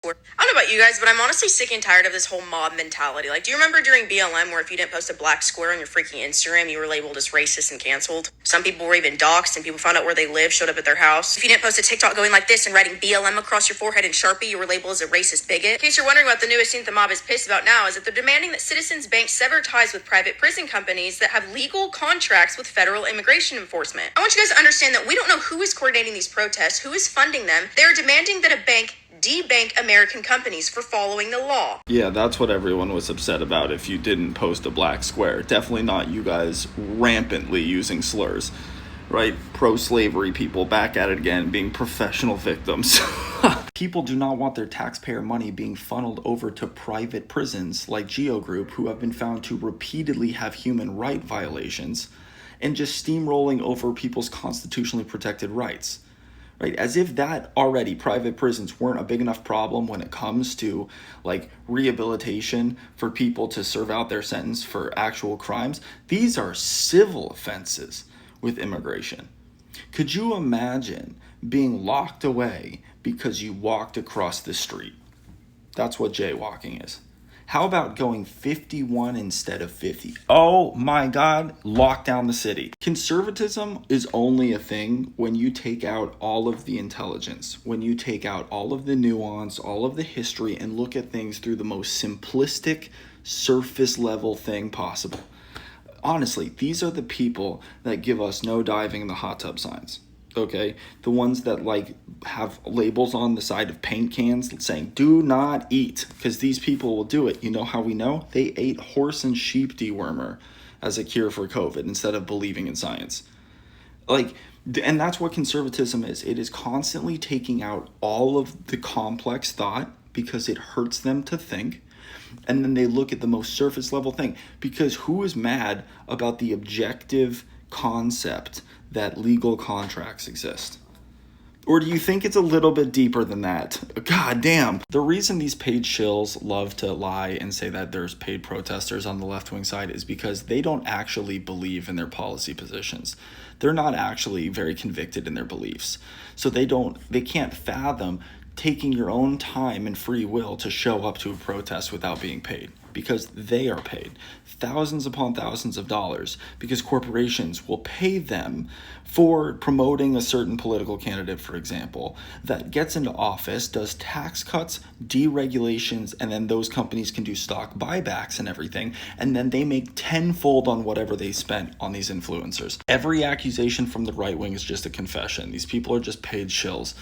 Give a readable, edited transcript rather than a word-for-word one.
I don't know about you guys, but I'm honestly sick and tired of this whole mob mentality. Like, do you remember during BLM where if you didn't post a black square on your freaking Instagram, you were labeled as racist and canceled? Some people were even doxxed and people found out where they lived, showed up at their house. If you didn't post a TikTok going like this and writing BLM across your forehead in Sharpie, you were labeled as a racist bigot. In case you're wondering what the newest thing the mob is pissed about now is that they're demanding that Citizens Bank sever ties with private prison companies that have legal contracts with federal immigration enforcement. I want you guys to understand that we don't know who is coordinating these protests, who is funding them. They're demanding that a bank debank American companies for following the law. Yeah, that's what everyone was upset about if you didn't post a black square. Definitely not you guys rampantly using slurs, right? Pro-slavery people back at it again, being professional victims. People do not want their taxpayer money being funneled over to private prisons like Geo Group, who have been found to repeatedly have human right violations, and just steamrolling over people's constitutionally protected rights. Right? As if that already, private prisons weren't a big enough problem when it comes to like rehabilitation for people to serve out their sentence for actual crimes. These are civil offenses with immigration. Could you imagine being locked away because you walked across the street? That's what jaywalking is. How about going 51 instead of 50? Oh my God, lock down the city. Conservatism is only a thing when you take out all of the intelligence, when you take out all of the nuance, all of the history, and look at things through the most simplistic, surface level thing possible. Honestly, these are the people that give us no diving in the hot tub signs. Okay, the ones that like have labels on the side of paint cans saying do not eat, because these people will do it. You know how we know? They ate horse and sheep dewormer as a cure for COVID instead of believing in science. And that's what conservatism is. It is constantly taking out all of the complex thought because it hurts them to think. And then they look at the most surface level thing, because who is mad about the objective concept that legal contracts exist? Or do you think it's a little bit deeper than that? God damn. The reason these paid shills love to lie and say that there's paid protesters on the left-wing side is because they don't actually believe in their policy positions. They're not actually very convicted in their beliefs. So they can't fathom taking your own time and free will to show up to a protest without being paid, because they are paid thousands upon thousands of dollars because corporations will pay them for promoting a certain political candidate, for example, that gets into office, does tax cuts, deregulations, and then those companies can do stock buybacks and everything, and then they make tenfold on whatever they spent on these influencers. Every accusation from the right wing is just a confession. These people are just paid shills.